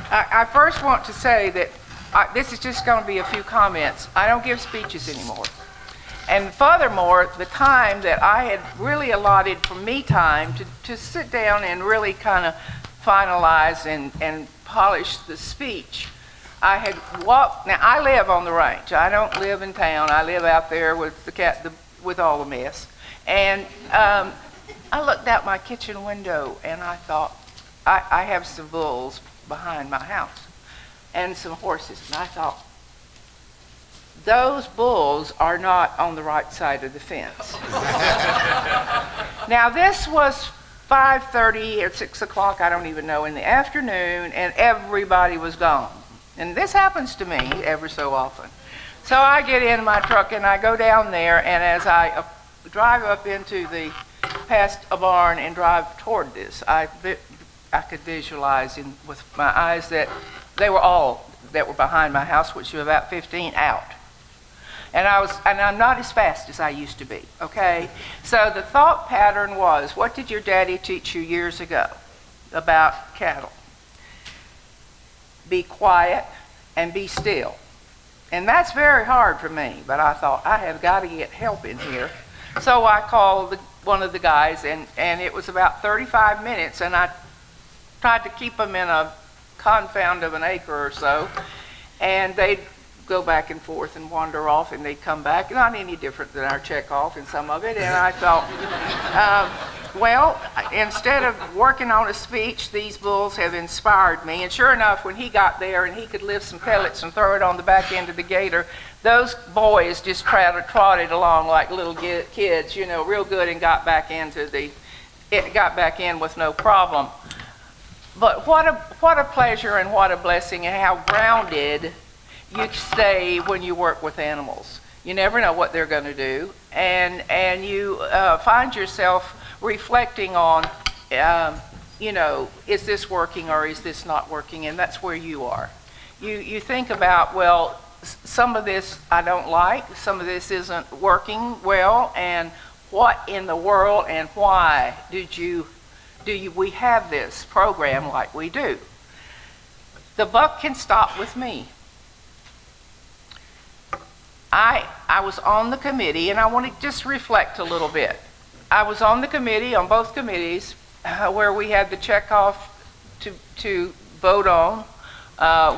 I first want to say that this is just going to be a few comments. I don't give speeches anymore. And furthermore, the time that I had really allotted for me time to sit down and really kind of finalize and polish the speech, I had walked. Now, I live on the range. I don't live in town. I live out there with with all the mess. And I looked out my kitchen window and I thought, I have some bulls behind my house and some horses. And I thought, those bulls are not on the right side of the fence. Now, this was 5:30 or 6 o'clock, I don't even know, in the afternoon, and everybody was gone. And this happens to me every so often. So I get in my truck and I go down there, and as I drive up past a barn and drive toward this, I could visualize with my eyes that they were all that were behind my house, which were about 15 out. And I'm not as fast as I used to be, okay? So the thought pattern was, what did your daddy teach you years ago about cattle? Be quiet and be still. And that's very hard for me, but I thought, I have got to get help in here. So I called one of the guys, and it was about 35 minutes, and I tried to keep them in a confound of an acre or so, and they'd go back and forth and wander off, and they'd come back, not any different than our checkoff in some of it. And I thought, well, instead of working on a speech, these bulls have inspired me. And sure enough, when he got there and he could lift some pellets and throw it on the back end of the gator, those boys just trotted along like little kids, real good, and got back in with no problem. But what a pleasure and what a blessing, and how grounded you stay when you work with animals. You never know what they're going to do, and you find yourself reflecting on, is this working or is this not working? And that's where you are. You think about, well, some of this I don't like, some of this isn't working well, and what in the world and why we have this program like we do? The buck can stop with me. I was on the committee, and I want to just reflect a little bit. I was on the committee, on both committees, where we had the checkoff to vote on.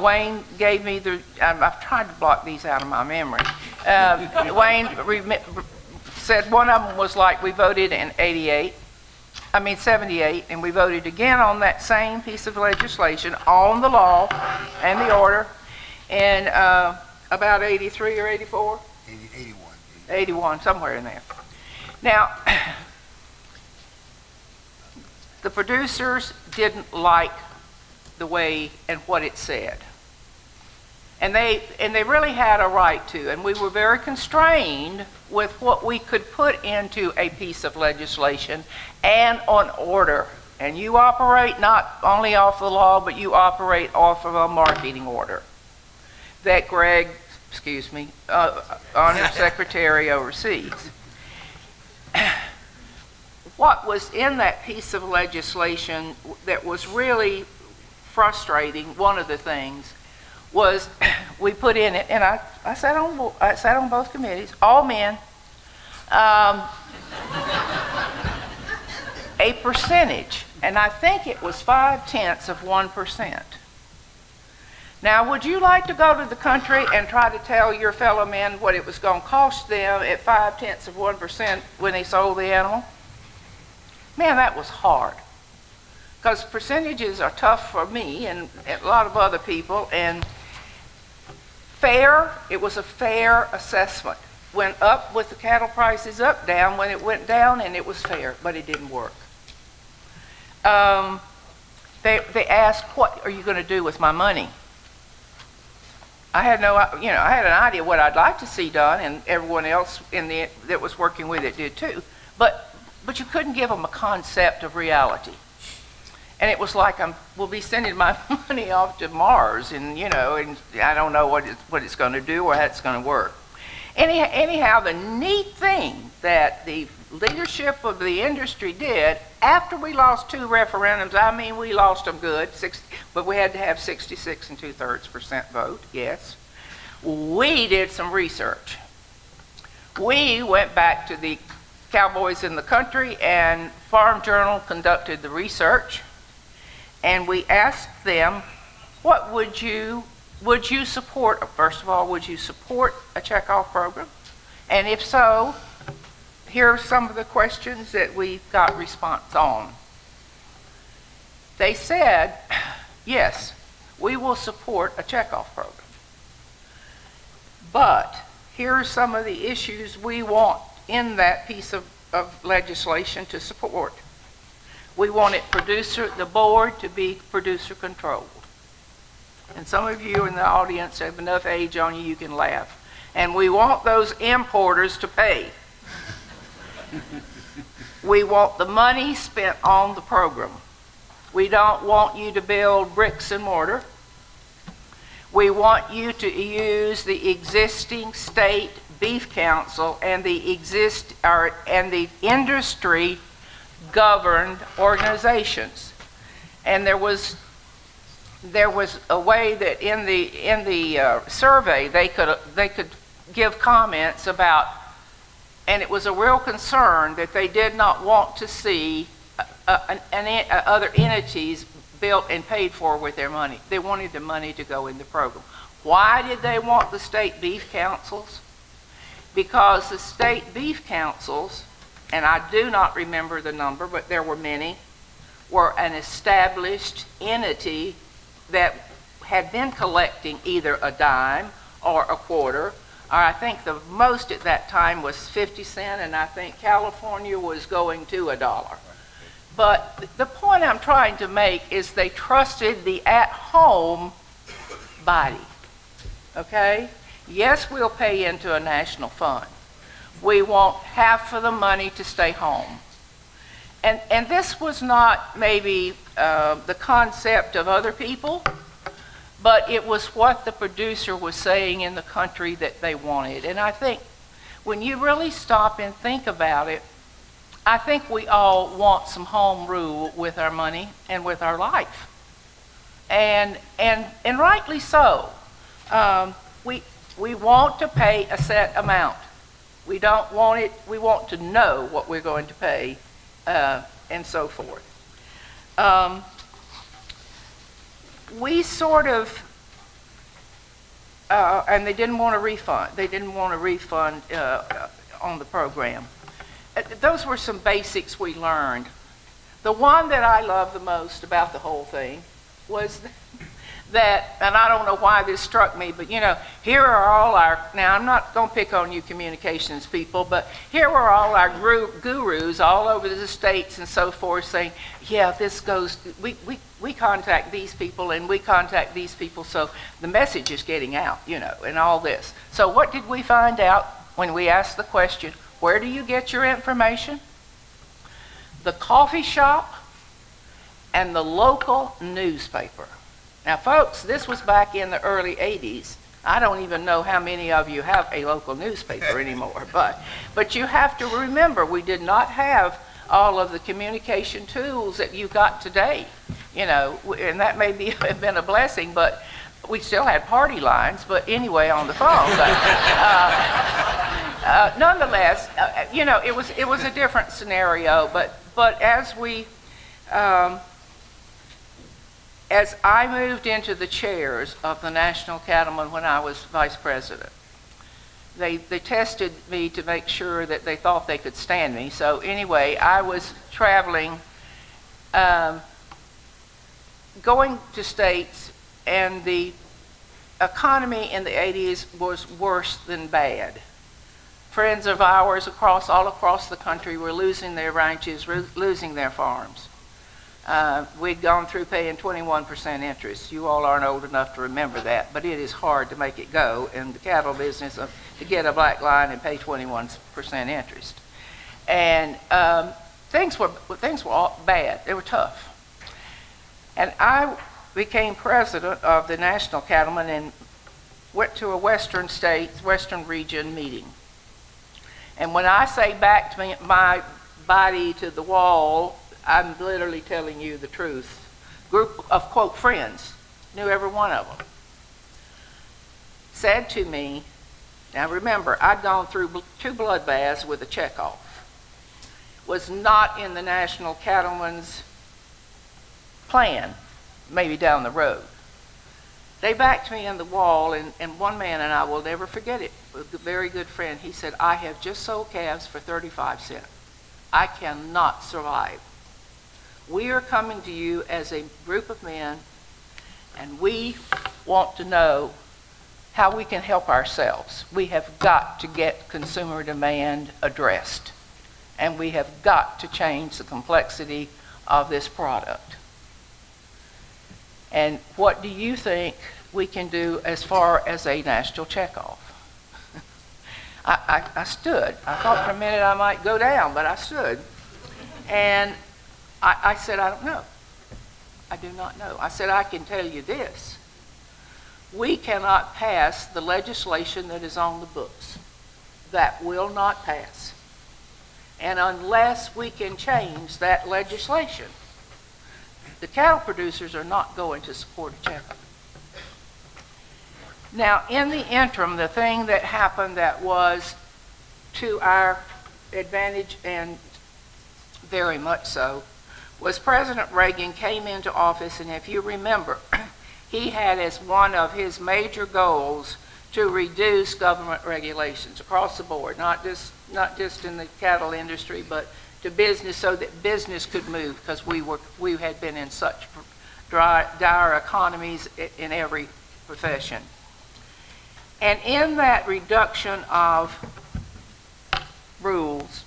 Wayne gave me I've tried to block these out of my memory. Wayne said one of them was like we voted in 78, and we voted again on that same piece of legislation on the law and the order, and about 83 or 84? 81. 81, somewhere in there. Now, the producers didn't like the way and what it said. And they really had a right to, and we were very constrained with what we could put into a piece of legislation and an order. And you operate not only off the law, but you operate off of a marketing order that Greg, Honor Secretary oversees. What was in that piece of legislation that was really frustrating, one of the things, was we put in it, and I sat on both committees, all men, a percentage, and I think it was 0.5%. Now, would you like to go to the country and try to tell your fellow men what it was going to cost them at 0.5% when they sold the animal? Man, that was hard. Because percentages are tough for me and a lot of other people. And it was a fair assessment. Went up with the cattle prices up, down when it went down, and it was fair, but it didn't work. They asked, what are you going to do with my money? I had I had an idea what I'd like to see done, and everyone else that was working with it did too. But you couldn't give them a concept of reality. And it was like we'll be sending my money off to Mars, and and I don't know what it's going to do or how it's going to work. Anyhow, the neat thing that the leadership of the industry did, after we lost 2 referendums, I mean, we lost them good, but we had to have 66 2/3% vote, yes. We did some research. We went back to the Cowboys in the Country, and Farm Journal conducted the research, and we asked them, what would you support? First of all, would you support a checkoff program? And if so, here are some of the questions that we got response on. They said, yes, we will support a checkoff program. But here are some of the issues we want in that piece of legislation to support. We want the board to be producer controlled. And some of you in the audience have enough age on you, you can laugh. And we want those importers to pay. We want the money spent on the program. We don't want you to build bricks and mortar. We want you to use the existing state beef council and the industry governed organizations. And there was a way that in the survey they could give comments about, and it was a real concern that they did not want to see other entities built and paid for with their money. They wanted the money to go in the program. Why did they want the state beef councils? Because the state beef councils, and I do not remember the number, but there were many, were an established entity that had been collecting either a dime or a quarter, or I think the most at that time was 50 cents, and I think California was going to $1. But the point I'm trying to make is they trusted the at-home body, okay? Yes, we'll pay into a national fund. We want half of the money to stay home. And this was not maybe the concept of other people, but it was what the producer was saying in the country that they wanted. And I think when you really stop and think about it, I think we all want some home rule with our money and with our life. And rightly so. We want to pay a set amount. We don't want it, we want to know what we're going to pay, and so forth. We sort of, and they didn't want a refund. They didn't want a refund on the program. Those were some basics we learned. The one that I love the most about the whole thing was that, and I don't know why this struck me, but you know, here are all our, now I'm not going to pick on you communications people, but here were all our gurus all over the states and so forth saying, yeah, this goes, we contact these people and we contact these people, so the message is getting out, you know, and all this. So what did we find out when we asked the question, where do you get your information? The coffee shop and the local newspaper. Now, folks, this was back in the early 80s. I don't even know how many of you have a local newspaper anymore, but you have to remember we did not have all of the communication tools that you got today, you know, and that may have been a blessing, but we still had party lines, but anyway, on the phone. But, nonetheless, you know, it was a different scenario, but as I moved into the chairs of the National Cattlemen when I was vice president, they tested me to make sure that they thought they could stand me. So anyway, I was traveling, going to states, and the economy in the 80s was worse than bad. Friends of ours all across the country were losing their ranches, losing their farms. We'd gone through paying 21% interest. You all aren't old enough to remember that, but it is hard to make it go in the cattle business to get a black line and pay 21% interest. And things were all bad. They were tough. And I became president of the National Cattlemen and went to a western region meeting. And when I say backed my body to the wall, I'm literally telling you the truth. Group of, quote, friends, knew every one of them, said to me, now remember, I'd gone through 2 bloodbaths with a checkoff. Was not in the National Cattlemen's plan, maybe down the road. They backed me in the wall, and one man, and I will never forget it, a very good friend, he said, I have just sold calves for 35 cents. I cannot survive. We are coming to you as a group of men, and we want to know how we can help ourselves. We have got to get consumer demand addressed, and we have got to change the complexity of this product. And what do you think we can do as far as a national checkoff? I stood. I thought for a minute I might go down, but I stood. And I said, I don't know. I do not know. I said, I can tell you this. We cannot pass the legislation that is on the books. That will not pass. And unless we can change that legislation, the cattle producers are not going to support a checkoff. Now, in the interim, the thing that happened that was to our advantage, and very much so, was President Reagan came into office, and if you remember, he had as one of his major goals to reduce government regulations across the board, not just in the cattle industry, but to business, so that business could move, because we had been in such dire economies in every profession. And in that reduction of rules,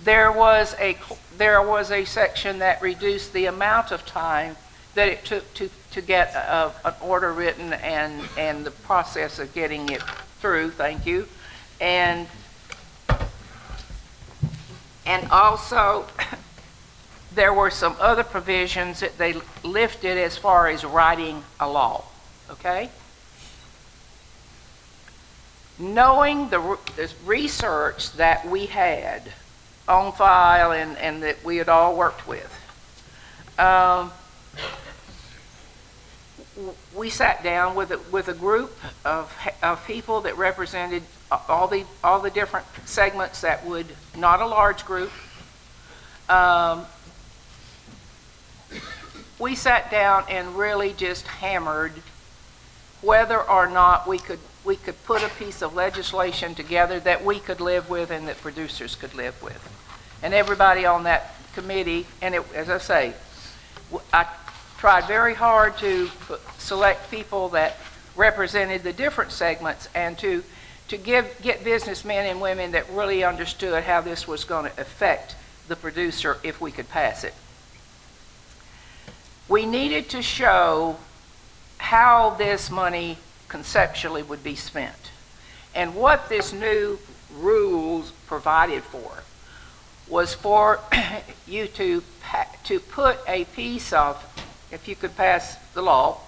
there was a section that reduced the amount of time that it took to get an order written and the process of getting it through. Thank you. And also there were some other provisions that they lifted as far as writing a law. Okay? Knowing the research that we had on file and that we had all worked with, we sat down with a group of people that represented all the different segments that would, not a large group. We sat down and really just hammered whether or not we could put a piece of legislation together that we could live with and that producers could live with. And everybody on that committee, and as I say, I tried very hard to select people that represented the different segments and to get businessmen and women that really understood how this was going to affect the producer if we could pass it. We needed to show how this money conceptually would be spent. And what this new rules provided for was for you to put a piece of, if you could pass the law,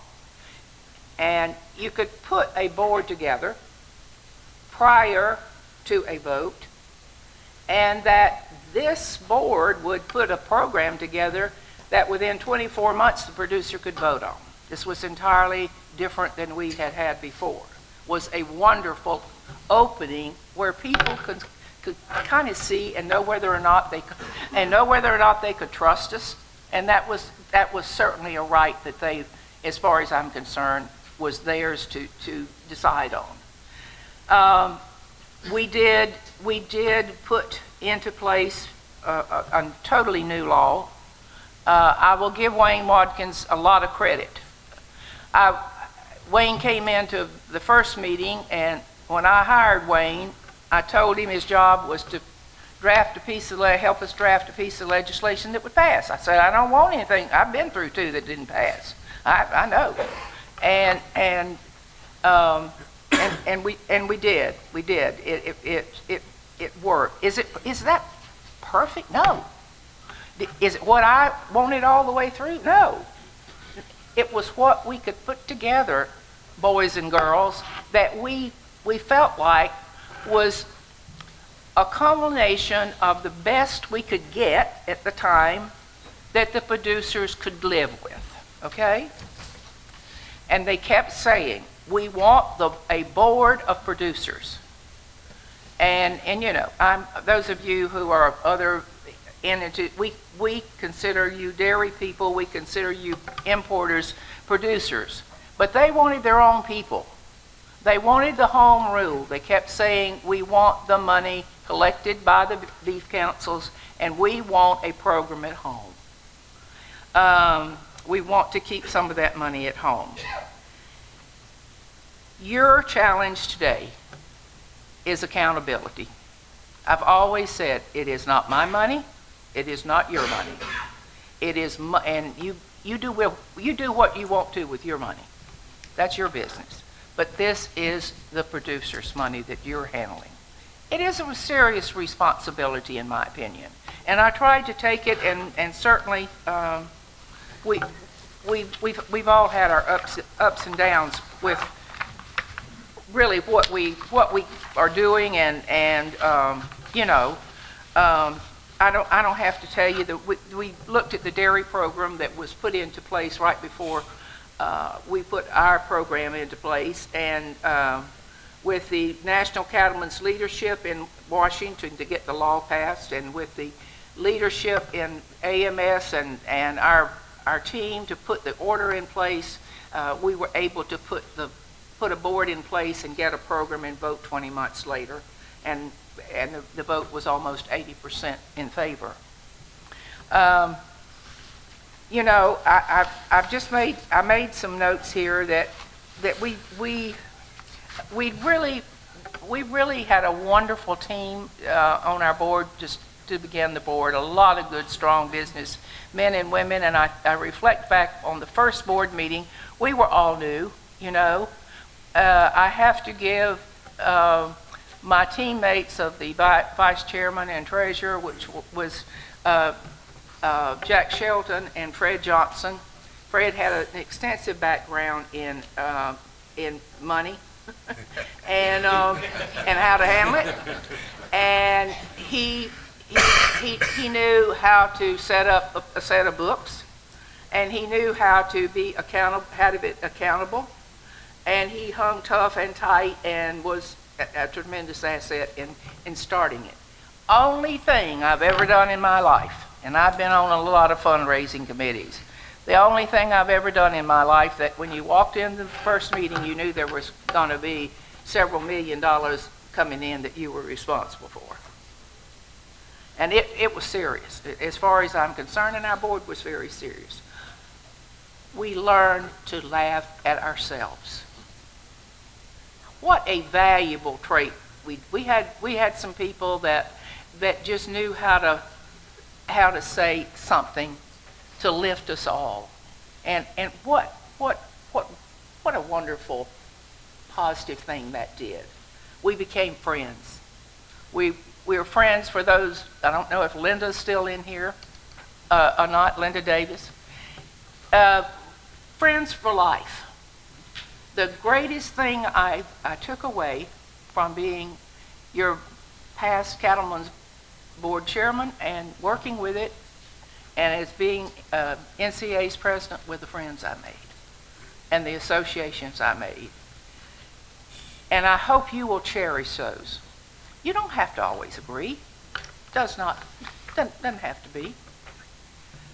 and you could put a board together prior to a vote, and that this board would put a program together that within 24 months the producer could vote on. This was entirely different than we had had before. Was a wonderful opening where people could kind of see and know whether or not they could trust us, and that was certainly a right that they, as far as I'm concerned, was theirs to decide on. We did put into place a totally new law. I will give Wayne Watkins a lot of credit. Wayne came into the first meeting, and when I hired Wayne, I told him his job was to help us draft a piece of legislation that would pass. I said, I don't want anything. I've been through 2 that didn't pass. I know. And we did. We did. It worked. Is that perfect? No. Is it what I wanted all the way through? No. It was what we could put together, boys and girls, that we felt like was a culmination of the best we could get at the time that the producers could live with, okay? And they kept saying, we want a board of producers. And you know, those of you who are other entities, we consider you dairy people, we consider you importers, producers. But they wanted their own people. They wanted the home rule. They kept saying, we want the money collected by the beef councils, and we want a program at home. We want to keep some of that money at home. Your challenge today is accountability. I've always said, it is not my money, it is not your money. It is and you do what you want to with your money. That's your business. But this is the producer's money that you're handling. It is a serious responsibility, in my opinion. And I tried to take it, and certainly we've all had our ups and downs with really what we are doing, and you know, I don't have to tell you that we looked at the dairy program that was put into place right before we put our program into place, and with the National Cattlemen's leadership in Washington to get the law passed, and with the leadership in AMS and our team to put the order in place, we were able to put a board in place and get a program and vote 20 months later, and the vote was almost 80% in favor. You know, I made some notes here that we really had a wonderful team on our board just to begin the board. A lot of good, strong business men and women, and I reflect back on the first board meeting. We were all new, you know. I have to give my teammates of the vice chairman and treasurer, which was Jack Shelton and Fred Johnson. Fred had an extensive background in money and how to handle it, and he knew how to set up a set of books, and he knew how to be accountable, and he hung tough and tight and was a tremendous asset in starting it. Only thing I've ever done in my life, and I've been on a lot of fundraising committees, the only thing I've ever done in my life that when you walked in the first meeting, you knew there was going to be several $1 million coming in that you were responsible for. And it was serious. As far as I'm concerned, and our board was very serious. We learned to laugh at ourselves. What a valuable trait. We had some people that just knew how to say something to lift us all, and what a wonderful positive thing that did. We became friends. We were friends for those. I don't know if Linda's still in here or not. Linda Davis. Friends for life. The greatest thing I took away from being your past Cattlemen's board chairman and working with it, and as being NCA's president, with the friends I made and the associations I made. And I hope you will cherish those. You don't have to always agree. Doesn't have to be.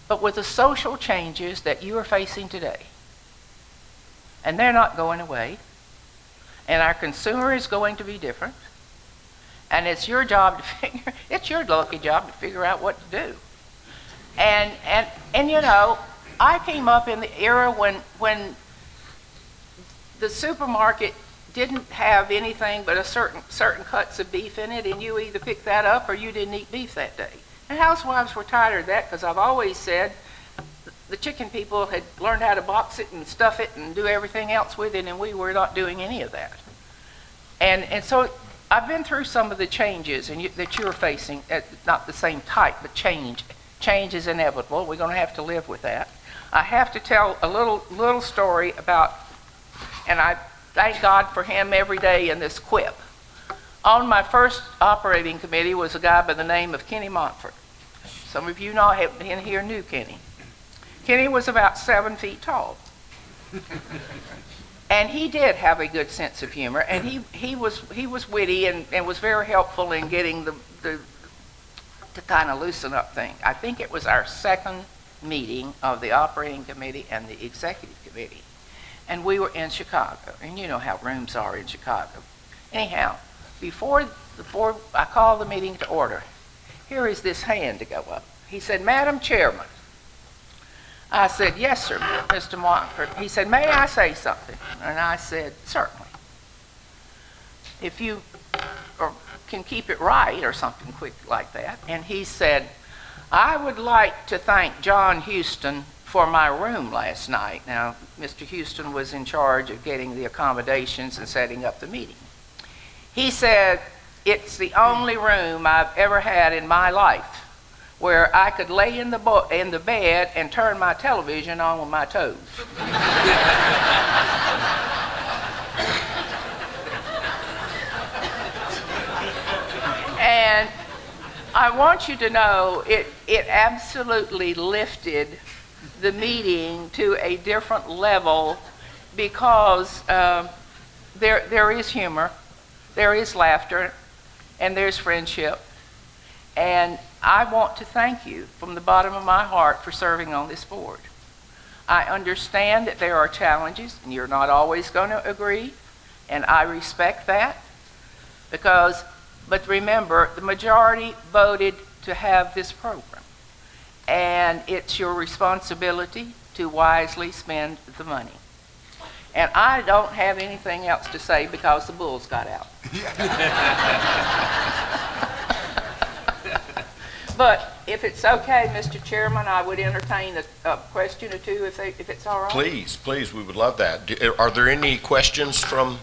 But with the social changes that you are facing today, and they're not going away, and our consumer is going to be different, and it's your lucky job to figure out what to do. And you know, I came up in the era when the supermarket didn't have anything but a certain cuts of beef in it, and you either picked that up or you didn't eat beef that day. And housewives were tired of that, because I've always said the chicken people had learned how to box it and stuff it and do everything else with it, and we were not doing any of that. And so I've been through some of the changes that you're facing, not the same type, but change. Change is inevitable. We're going to have to live with that. I have to tell a little story about, and I thank God for him every day in this quip. On my first operating committee was a guy by the name of Kenny Montfort. Some of you know in here knew Kenny. Kenny was about 7 feet tall. And he did have a good sense of humor, and he was witty and was very helpful in getting the to kind of loosen up things. I think it was our second meeting of the operating committee and the executive committee, and we were in Chicago, and you know how rooms are in Chicago. Anyhow, before I called the meeting to order, here is this hand to go up. He said, "Madam Chairman." I said, "Yes, sir, Mr. Montfort." He said, "May I say something?" And I said, "Certainly. If you can keep it right," or something quick like that. And he said, "I would like to thank John Houston for my room last night." Now, Mr. Houston was in charge of getting the accommodations and setting up the meeting. He said, "It's the only room I've ever had in my life where I could lay in the bed and turn my television on with my toes." And I want you to know it absolutely lifted the meeting to a different level, because there is humor, there is laughter, and there's friendship. And I want to thank you from the bottom of my heart for serving on this board. I understand that there are challenges, and you're not always going to agree, and I respect that, but remember, the majority voted to have this program, and it's your responsibility to wisely spend the money. And I don't have anything else to say because the bulls got out. But if it's okay, Mr. Chairman, I would entertain a question or two if it's all right. Please, we would love that. Are there any questions from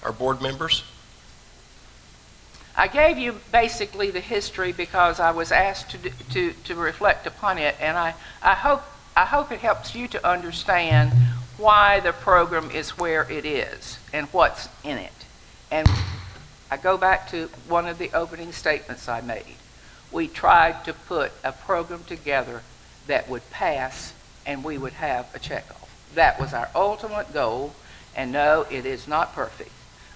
our board members? I gave you basically the history because I was asked to reflect upon it, and I hope it helps you to understand why the program is where it is and what's in it. And I go back to one of the opening statements I made. We tried to put a program together that would pass and we would have a checkoff. That was our ultimate goal, and no, it is not perfect.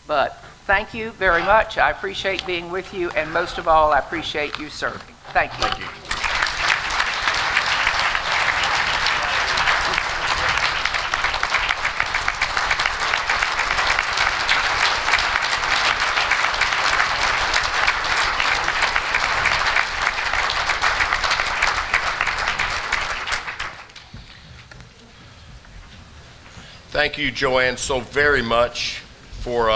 But thank you very much. I appreciate being with you, and most of all, I appreciate you serving. Thank you. Thank you. Thank you, Joanne, so very much for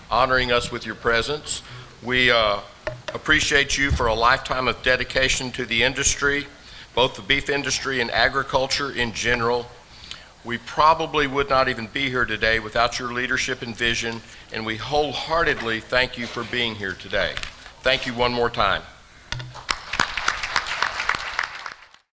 honoring us with your presence. We appreciate you for a lifetime of dedication to the industry, both the beef industry and agriculture in general. We probably would not even be here today without your leadership and vision, and we wholeheartedly thank you for being here today. Thank you one more time.